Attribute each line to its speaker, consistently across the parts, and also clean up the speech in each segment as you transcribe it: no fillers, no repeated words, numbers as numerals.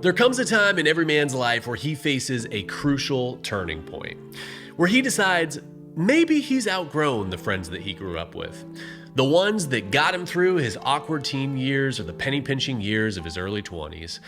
Speaker 1: There comes a time in every man's life where he faces a crucial turning point, where he decides maybe he's outgrown the friends that he grew up with. The ones that got him through his awkward teen years or the penny pinching years of his early 20s.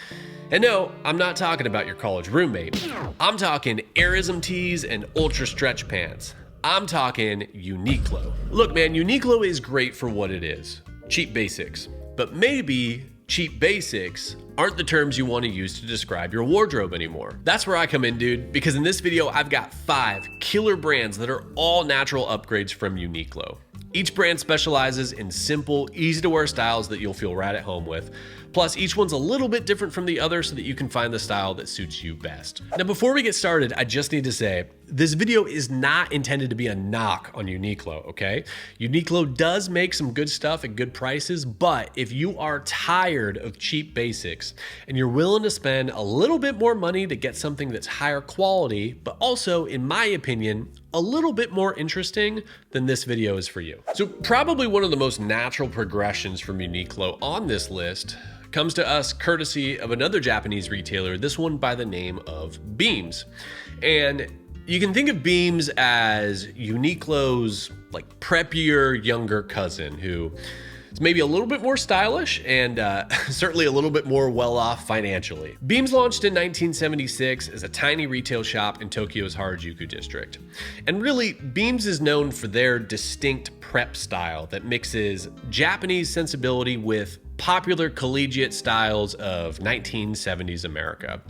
Speaker 1: And no, I'm not talking about your college roommate. I'm talking Airism tees and ultra stretch pants. I'm talking Uniqlo. Look man, Uniqlo is great for what it is. Cheap basics. But maybe cheap basics aren't the terms you want to use to describe your wardrobe anymore. That's where I come in, dude, because in this video, I've got 5 killer brands that are all natural upgrades from Uniqlo. Each brand specializes in simple, easy to wear styles that you'll feel right at home with. Plus, each one's a little bit different from the other so that you can find the style that suits you best. Now, before we get started, I just need to say, this video is not intended to be a knock on Uniqlo, okay? Uniqlo does make some good stuff at good prices, but if you are tired of cheap basics and you're willing to spend a little bit more money to get something that's higher quality, but also, in my opinion, a little bit more interesting, then this video is for you. So probably one of the most natural progressions from Uniqlo on this list comes to us courtesy of another Japanese retailer, this one by the name of Beams. And you can think of Beams as Uniqlo's like preppier younger cousin who is maybe a little bit more stylish and certainly a little bit more well-off financially. Beams launched in 1976 as a tiny retail shop in Tokyo's Harajuku district. And really, Beams is known for their distinct prep style that mixes Japanese sensibility with popular collegiate styles of 1970s America.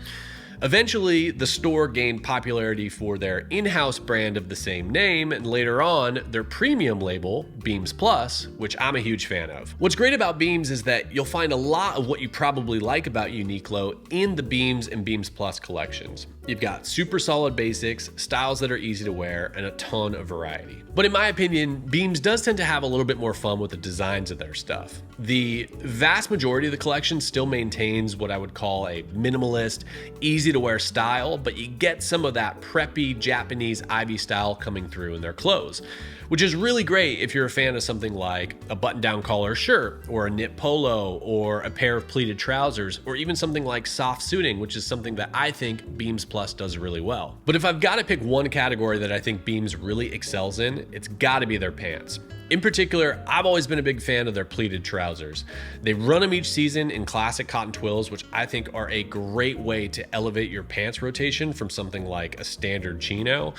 Speaker 1: Eventually, the store gained popularity for their in-house brand of the same name, and later on, their premium label, Beams Plus, which I'm a huge fan of. What's great about Beams is that you'll find a lot of what you probably like about Uniqlo in the Beams and Beams Plus collections. You've got super solid basics, styles that are easy to wear, and a ton of variety. But in my opinion, Beams does tend to have a little bit more fun with the designs of their stuff. The vast majority of the collection still maintains what I would call a minimalist, easy to wear style, but you get some of that preppy Japanese Ivy style coming through in their clothes, which is really great if you're a fan of something like a button-down collar shirt or a knit polo or a pair of pleated trousers or even something like soft suiting, which is something that I think Beams Plus does really well. But if I've got to pick one category that I think Beams really excels in, it's got to be their pants. In particular, I've always been a big fan of their pleated trousers. They run them each season in classic cotton twills, which I think are a great way to elevate your pants rotation from something like a standard chino.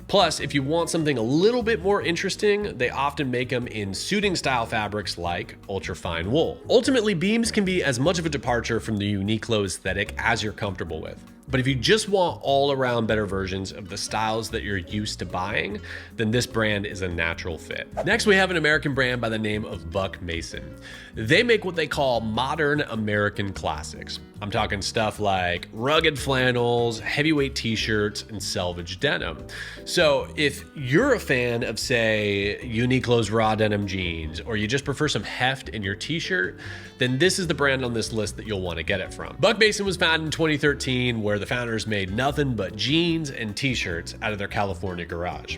Speaker 1: Plus, if you want something a little bit more interesting, they often make them in suiting style fabrics like ultra-fine wool. Ultimately, Beams can be as much of a departure from the Uniqlo aesthetic as you're comfortable with. But if you just want all-around better versions of the styles that you're used to buying, then this brand is a natural fit. Next, we have an American brand by the name of Buck Mason. They make what they call modern American classics. I'm talking stuff like rugged flannels, heavyweight t-shirts, and selvage denim. So if you're a fan of, say, Uniqlo's raw denim jeans, or you just prefer some heft in your t-shirt, then this is the brand on this list that you'll want to get it from. Buck Mason was founded in 2013, where the founders made nothing but jeans and t-shirts out of their California garage.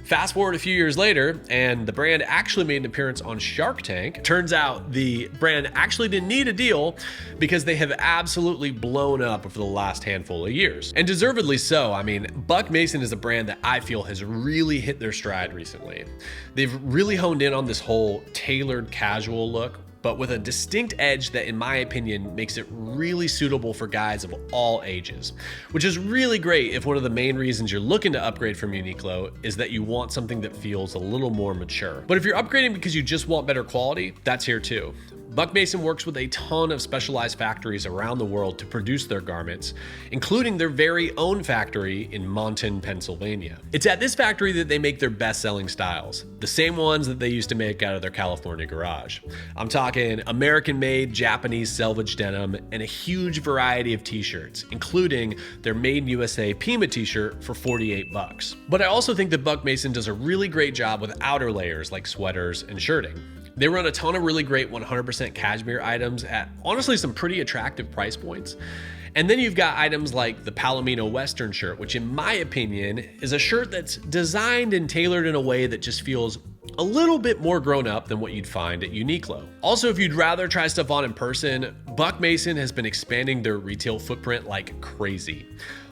Speaker 1: Fast forward a few years later, and the brand actually made an appearance on Shark Tank. Turns out the brand actually didn't need a deal because they have absolutely blown up over the last handful of years. And deservedly so. I mean, Buck Mason is a brand that I feel has really hit their stride recently. They've really honed in on this whole tailored casual look, but with a distinct edge that, in my opinion, makes it really suitable for guys of all ages, which is really great if one of the main reasons you're looking to upgrade from Uniqlo is that you want something that feels a little more mature. But if you're upgrading because you just want better quality, that's here too. Buck Mason works with a ton of specialized factories around the world to produce their garments, including their very own factory in Monton, Pennsylvania. It's at this factory that they make their best-selling styles, the same ones that they used to make out of their California garage. I'm talking American-made Japanese selvage denim and a huge variety of t-shirts, including their Made in USA Pima t-shirt for $48. But I also think that Buck Mason does a really great job with outer layers like sweaters and shirting. They run a ton of really great 100% cashmere items at honestly some pretty attractive price points. And then you've got items like the Palomino Western shirt, which in my opinion is a shirt that's designed and tailored in a way that just feels a little bit more grown up than what you'd find at Uniqlo. Also, if you'd rather try stuff on in person, Buck Mason has been expanding their retail footprint like crazy.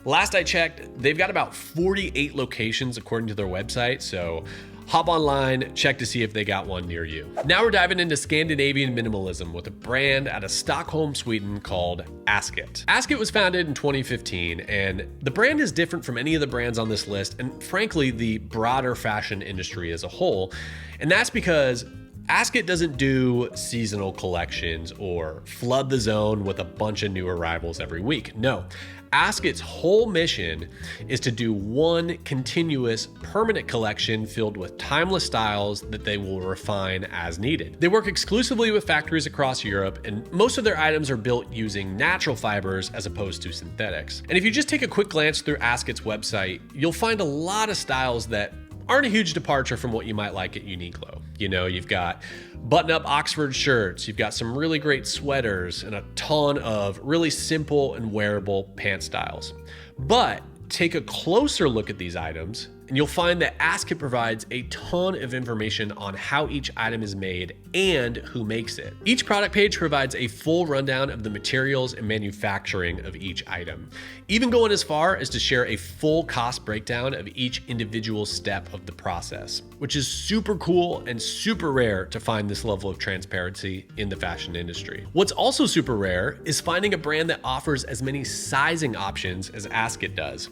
Speaker 1: Last I checked, they've got about 48 locations according to their website, so hop online, check to see if they got one near you. Now we're diving into Scandinavian minimalism with a brand out of Stockholm, Sweden called Asket. Asket was founded in 2015, and the brand is different from any of the brands on this list, and frankly, the broader fashion industry as a whole. And that's because Asket doesn't do seasonal collections or flood the zone with a bunch of new arrivals every week. No, Asket's whole mission is to do one continuous, permanent collection filled with timeless styles that they will refine as needed. They work exclusively with factories across Europe, and most of their items are built using natural fibers as opposed to synthetics. And if you just take a quick glance through Asket's website, you'll find a lot of styles that aren't a huge departure from what you might like at Uniqlo. You know, you've got button-up Oxford shirts, you've got some really great sweaters, and a ton of really simple and wearable pant styles. But take a closer look at these items, and you'll find that Asket provides a ton of information on how each item is made and who makes it. Each product page provides a full rundown of the materials and manufacturing of each item, even going as far as to share a full cost breakdown of each individual step of the process, which is super cool and super rare to find this level of transparency in the fashion industry. What's also super rare is finding a brand that offers as many sizing options as Asket does.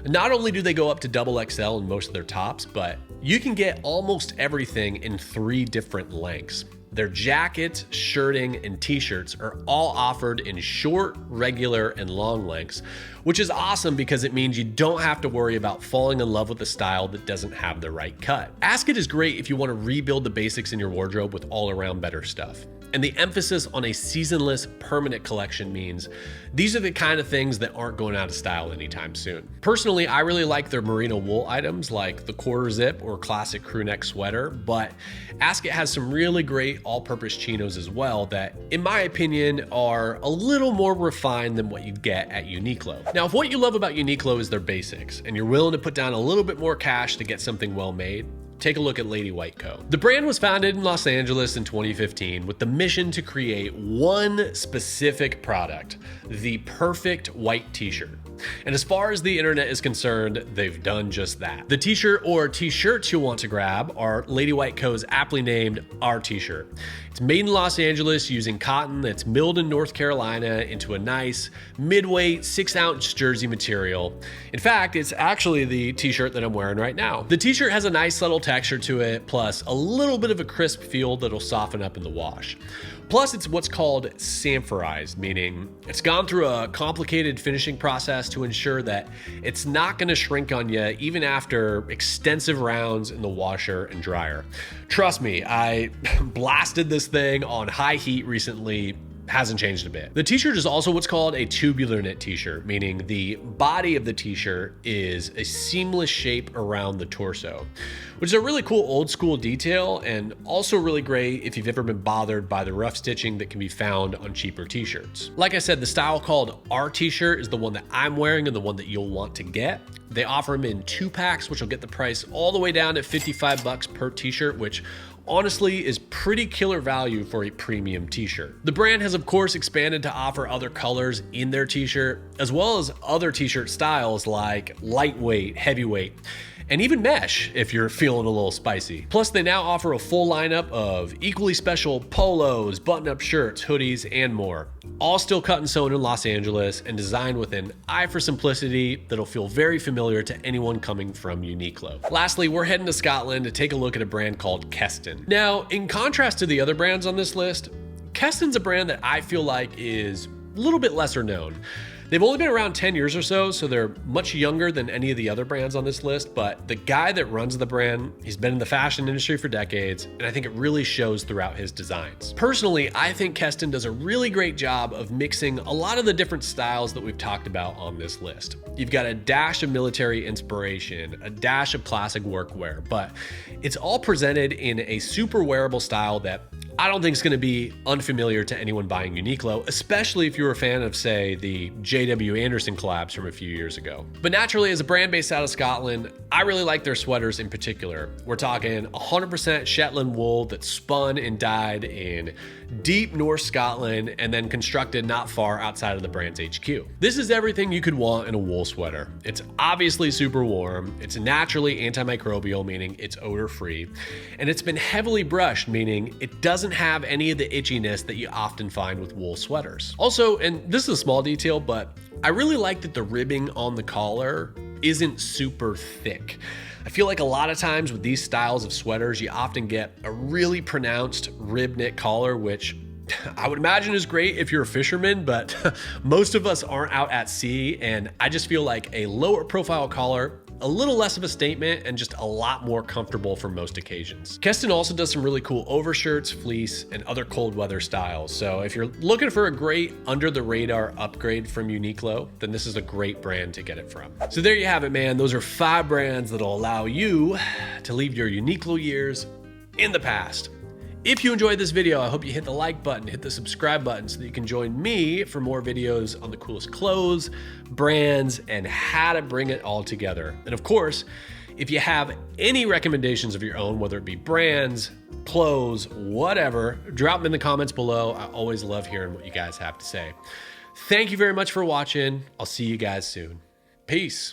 Speaker 1: Not only do they go up to XXL in most of their tops, but you can get almost everything in 3 different lengths. Their jackets, shirting, and t-shirts are all offered in short, regular, and long lengths, which is awesome because it means you don't have to worry about falling in love with a style that doesn't have the right cut. Asket is great if you want to rebuild the basics in your wardrobe with all-around better stuff. And the emphasis on a seasonless, permanent collection means these are the kind of things that aren't going out of style anytime soon. Personally, I really like their merino wool items like the quarter zip or classic crew neck sweater, but Asket has some really great all-purpose chinos as well that, in my opinion, are a little more refined than what you'd get at Uniqlo. Now, if what you love about Uniqlo is their basics, and you're willing to put down a little bit more cash to get something well made, take a look at Lady White Co. The brand was founded in Los Angeles in 2015 with the mission to create one specific product, the perfect white t-shirt. And as far as the internet is concerned, they've done just that. The t-shirt or t-shirts you'll want to grab are Lady White Co.'s aptly named Our T-shirt. It's made in Los Angeles using cotton that's milled in North Carolina into a nice mid-weight 6-ounce jersey material. In fact, it's actually the t-shirt that I'm wearing right now. The t-shirt has a nice subtle texture to it, plus a little bit of a crisp feel that'll soften up in the wash. Plus, it's what's called sanforized, meaning it's gone through a complicated finishing process to ensure that it's not going to shrink on you even after extensive rounds in the washer and dryer. Trust me, I blasted this thing on high heat recently. Hasn't changed a bit. The t-shirt is also what's called a tubular knit t-shirt, meaning the body of the t-shirt is a seamless shape around the torso, which is a really cool old school detail and also really great if you've ever been bothered by the rough stitching that can be found on cheaper t-shirts. Like I said, the style called Our T-shirt is the one that I'm wearing and the one that you'll want to get. They offer them in 2 packs, which will get the price all the way down at $55 per t-shirt, which honestly is pretty killer value for a premium t-shirt. The brand has of course expanded to offer other colors in their t-shirt, as well as other t-shirt styles like lightweight, heavyweight, and even mesh if you're feeling a little spicy. Plus, they now offer a full lineup of equally special polos, button-up shirts, hoodies, and more. All still cut and sewn in Los Angeles and designed with an eye for simplicity that'll feel very familiar to anyone coming from Uniqlo. Lastly, we're heading to Scotland to take a look at a brand called Kestin. Now, in contrast to the other brands on this list, Kestin's a brand that I feel like is a little bit lesser known. They've only been around 10 years or so they're much younger than any of the other brands on this list, but the guy that runs the brand, he's been in the fashion industry for decades, and I think it really shows throughout his designs. Personally, I think Kestin does a really great job of mixing a lot of the different styles that we've talked about on this list. You've got a dash of military inspiration, a dash of classic workwear, but it's all presented in a super wearable style that I don't think it's going to be unfamiliar to anyone buying Uniqlo, especially if you're a fan of, say, the J.W. Anderson collabs from a few years ago. But naturally, as a brand based out of Scotland, I really like their sweaters in particular. We're talking 100% Shetland wool that's spun and dyed in deep North Scotland and then constructed not far outside of the brand's HQ. This is everything you could want in a wool sweater. It's obviously super warm, it's naturally antimicrobial, meaning it's odor-free, and it's been heavily brushed, meaning it doesn't have any of the itchiness that you often find with wool sweaters. Also, and this is a small detail, but I really like that the ribbing on the collar isn't super thick. I feel like a lot of times with these styles of sweaters, you often get a really pronounced rib knit collar, which I would imagine is great if you're a fisherman, but most of us aren't out at sea, and I just feel like a lower profile collar, a little less of a statement, and just a lot more comfortable for most occasions. Kestin also does some really cool overshirts, fleece, and other cold weather styles. So if you're looking for a great under the radar upgrade from Uniqlo, then this is a great brand to get it from. So there you have it, man. Those are 5 brands that'll allow you to leave your Uniqlo years in the past. If you enjoyed this video, I hope you hit the like button, hit the subscribe button so that you can join me for more videos on the coolest clothes, brands, and how to bring it all together. And of course, if you have any recommendations of your own, whether it be brands, clothes, whatever, drop them in the comments below. I always love hearing what you guys have to say. Thank you very much for watching. I'll see you guys soon. Peace.